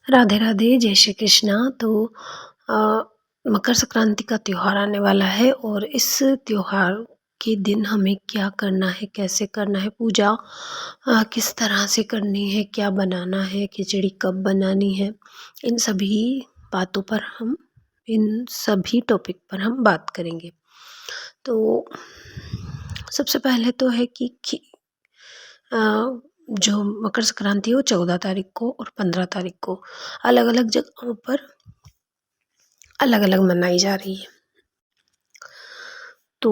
राधे राधे, जय श्री कृष्णा। तो अ, मकर संक्रांति का त्योहार आने वाला है और इस त्योहार के दिन हमें क्या करना है, कैसे करना है, पूजा किस तरह से करनी है, क्या बनाना है, खिचड़ी कब बनानी है, इन सभी बातों पर हम इन सभी टॉपिक पर हम बात करेंगे। तो सबसे पहले तो है कि अ, जो मकर संक्रांति है वो 14 तारीख को और 15 तारीख को अलग-अलग जगहों पर अलग-अलग मनाई जा रही है। तो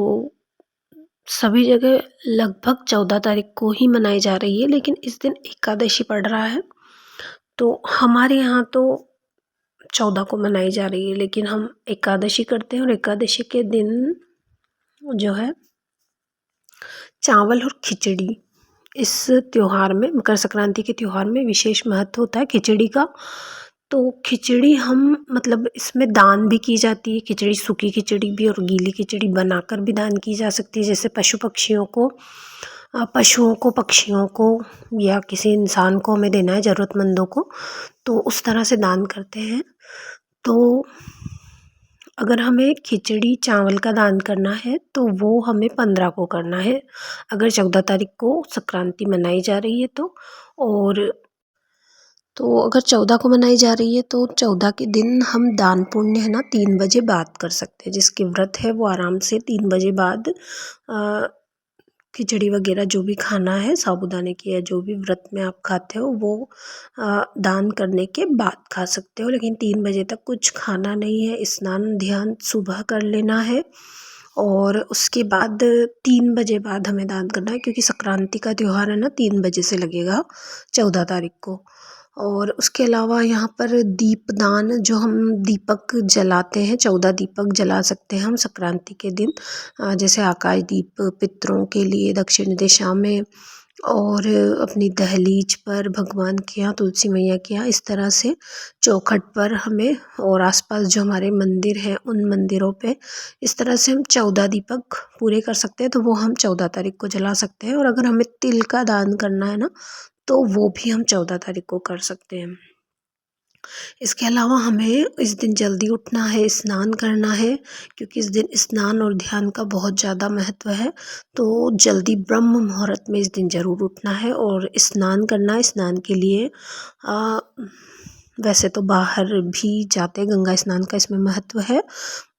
सभी जगह लगभग 14 तारीख को ही मनाई जा रही है, लेकिन इस दिन एकादशी पड़ रहा है। तो हमारे यहाँ तो 14 को मनाई जा रही है, लेकिन हम एकादशी करते हैं और एकादशी के दिन जो है चावल और खिचड़ी इस त्योहार में, मकर संक्रांति के त्योहार में विशेष महत्व होता है खिचड़ी का। तो खिचड़ी हम मतलब इसमें दान भी की जाती है, खिचड़ी सूखी खिचड़ी भी और गीली खिचड़ी बनाकर भी दान की जा सकती है। जैसे पशुओं को, पक्षियों को या किसी इंसान को हमें देना है, ज़रूरतमंदों को, तो उस तरह से दान करते हैं। तो अगर हमें खिचड़ी चावल का दान करना है तो वो हमें 15 को करना है, अगर 14 तारीख को संक्रांति मनाई जा रही है तो। और तो अगर 14 को मनाई जा रही है तो 14 के दिन हम दान पुण्य है ना 3 बजे बाद कर सकते हैं। जिसके व्रत है वो आराम से 3 बजे बाद खिचड़ी वगैरह जो भी खाना है, साबूदाने की या जो भी व्रत में आप खाते हो वो दान करने के बाद खा सकते हो, लेकिन 3 बजे तक कुछ खाना नहीं है। स्नान ध्यान सुबह कर लेना है और उसके बाद 3 बजे बाद हमें दान करना है, क्योंकि संक्रांति का त्यौहार है ना 3 बजे से लगेगा 14 तारीख को। और उसके अलावा यहाँ पर दीपदान, जो हम दीपक जलाते हैं, 14 दीपक जला सकते हैं हम संक्रांति के दिन। जैसे आकाश दीप पितरों के लिए दक्षिण दिशा में, और अपनी दहलीज पर भगवान के यहाँ, तुलसी मैया के यहाँ, इस तरह से चौखट पर हमें, और आसपास जो हमारे मंदिर हैं उन मंदिरों पे इस तरह से हम 14 दीपक पूरे कर सकते हैं। तो वो हम 14 तारीख को जला सकते हैं। और अगर हमें तिल का दान करना है ना तो वो भी हम 14 तारीख को कर सकते हैं। इसके अलावा हमें इस दिन जल्दी उठना है, स्नान करना है, क्योंकि इस दिन स्नान और ध्यान का बहुत ज़्यादा महत्व है। तो जल्दी ब्रह्म मुहूर्त में इस दिन ज़रूर उठना है और स्नान करना है। स्नान के लिए अ, वैसे तो बाहर भी जाते हैं, गंगा स्नान का इसमें महत्व है,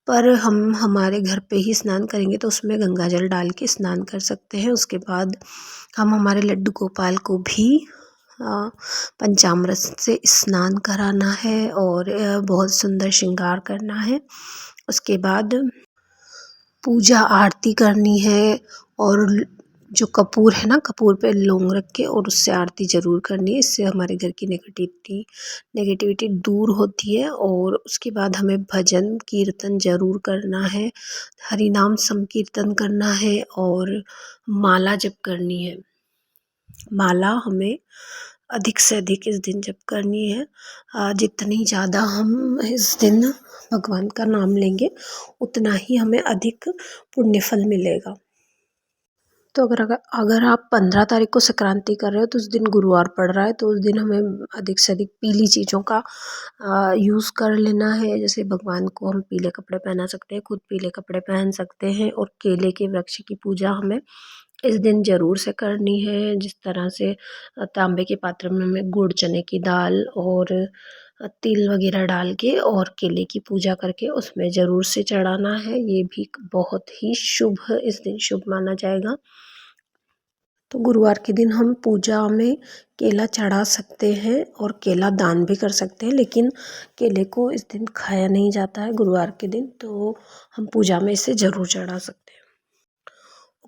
पर हम हमारे घर पे ही स्नान करेंगे तो उसमें गंगा जल डाल के स्नान कर सकते हैं। उसके बाद हम हमारे लड्डू गोपाल को भी पंचामृत से स्नान कराना है और बहुत सुंदर श्रृंगार करना है। उसके बाद पूजा आरती करनी है, और जो कपूर है ना, कपूर पे लौंग रख के और उससे आरती ज़रूर करनी है। इससे हमारे घर की नेगेटिविटी दूर होती है। और उसके बाद हमें भजन कीर्तन ज़रूर करना है, हरि नाम संकीर्तन करना है और माला जप करनी है। माला हमें अधिक से अधिक इस दिन जप करनी है। जितनी ज़्यादा हम इस दिन भगवान का नाम लेंगे उतना ही हमें अधिक पुण्य फल मिलेगा। तो अगर आप 15 तारीख को संक्रांति कर रहे हो तो उस दिन गुरुवार पड़ रहा है, तो उस दिन हमें अधिक से अधिक पीली चीज़ों का यूज़ कर लेना है। जैसे भगवान को हम पीले कपड़े पहना सकते हैं, खुद पीले कपड़े पहन सकते हैं, और केले के वृक्ष की पूजा हमें इस दिन ज़रूर से करनी है। जिस तरह से तांबे के पात्र में हमें गुड़, चने की दाल और तिल वगैरह डाल के और केले की पूजा करके उसमें ज़रूर से चढ़ाना है। ये भी बहुत ही शुभ, इस दिन शुभ माना जाएगा। तो गुरुवार के दिन हम पूजा में केला चढ़ा सकते हैं और केला दान भी कर सकते हैं, लेकिन केले को इस दिन खाया नहीं जाता है गुरुवार के दिन, तो हम पूजा में इसे ज़रूर चढ़ा सकते हैं।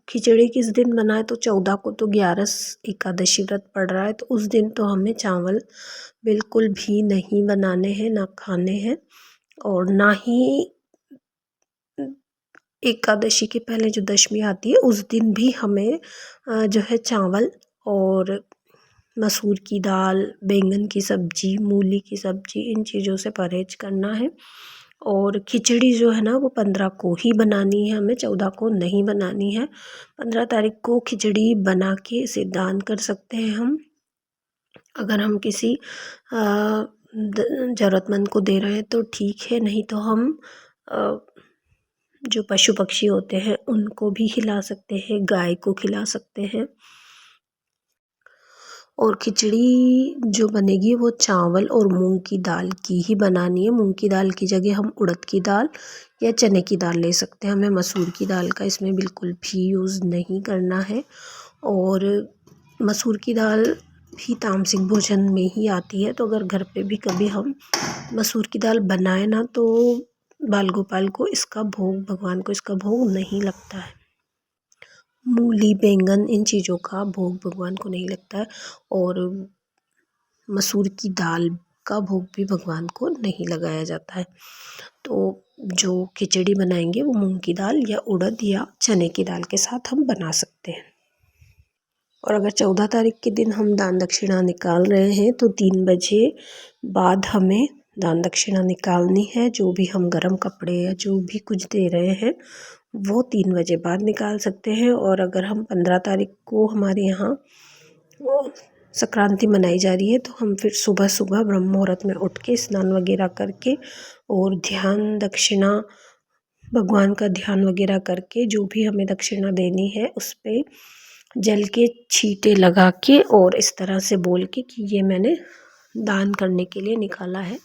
खिचड़ी किस दिन बनाए, तो 14 को तो 11 एकादशी व्रत पड़ रहा है, तो उस दिन तो हमें चावल बिल्कुल भी नहीं बनाने हैं, ना खाने हैं, और ना ही एकादशी के पहले जो दशमी आती है उस दिन भी हमें जो है चावल और मसूर की दाल, बैंगन की सब्जी, मूली की सब्जी, इन चीज़ों से परहेज करना है। और खिचड़ी जो है ना वो 15 को ही बनानी है, हमें 14 को नहीं बनानी है। 15 तारीख को खिचड़ी बना के इसे दान कर सकते हैं हम। अगर हम किसी ज़रूरतमंद को दे रहे हैं तो ठीक है, नहीं तो हम जो पशु पक्षी होते हैं उनको भी खिला सकते हैं, गाय को खिला सकते हैं। और खिचड़ी जो बनेगी वो चावल और मूंग की दाल की ही बनानी है। मूंग की दाल की जगह हम उड़द की दाल या चने की दाल ले सकते हैं। हमें मसूर की दाल का इसमें बिल्कुल भी यूज़ नहीं करना है। और मसूर की दाल भी तामसिक भोजन में ही आती है, तो अगर घर पे भी कभी हम मसूर की दाल बनाए ना तो बाल गोपाल को इसका भोग, भगवान को इसका भोग नहीं लगता है। मूली, बैंगन इन चीज़ों का भोग भगवान को नहीं लगता है। और मसूर की दाल का भोग भी भगवान को नहीं लगाया जाता है। तो जो खिचड़ी बनाएंगे वो मूंग की दाल या उड़द या चने की दाल के साथ हम बना सकते हैं। और अगर 14 तारीख के दिन हम दान दक्षिणा निकाल रहे हैं तो 3 बजे बाद हमें दान दक्षिणा निकालनी है। जो भी हम गर्म कपड़े या जो भी कुछ दे रहे हैं वो 3 बजे बाद निकाल सकते हैं। और अगर हम 15 तारीख को हमारे यहाँ संक्रांति मनाई जा रही है तो हम फिर सुबह सुबह ब्रह्म मुहूर्त में उठ के स्नान वगैरह करके और ध्यान दक्षिणा, भगवान का ध्यान वगैरह करके जो भी हमें दक्षिणा देनी है उस पे जल के छींटे लगा के और इस तरह से बोल के कि ये मैंने दान करने के लिए निकाला है,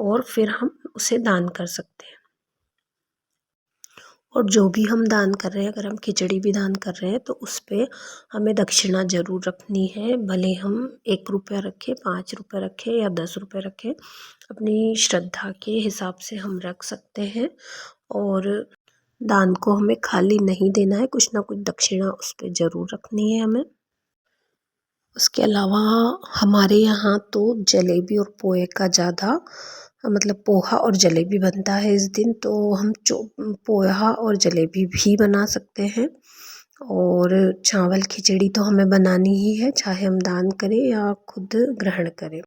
और फिर हम उसे दान कर सकते हैं। और जो भी हम दान कर रहे हैं, अगर हम खिचड़ी भी दान कर रहे हैं तो उस पे हमें दक्षिणा ज़रूर रखनी है। भले हम 1 रुपया रखें, 5 रुपये रखें या 10 रुपये रखें, अपनी श्रद्धा के हिसाब से हम रख सकते हैं। और दान को हमें खाली नहीं देना है, कुछ ना कुछ दक्षिणा उस पे ज़रूर रखनी है हमें। उसके अलावा हमारे यहाँ तो जलेबी और पोहे का ज़्यादा, मतलब पोहा और जलेबी बनता है इस दिन, तो हम पोहा और जलेबी भी बना सकते हैं। और चावल खिचड़ी तो हमें बनानी ही है, चाहे हम दान करें या खुद ग्रहण करें।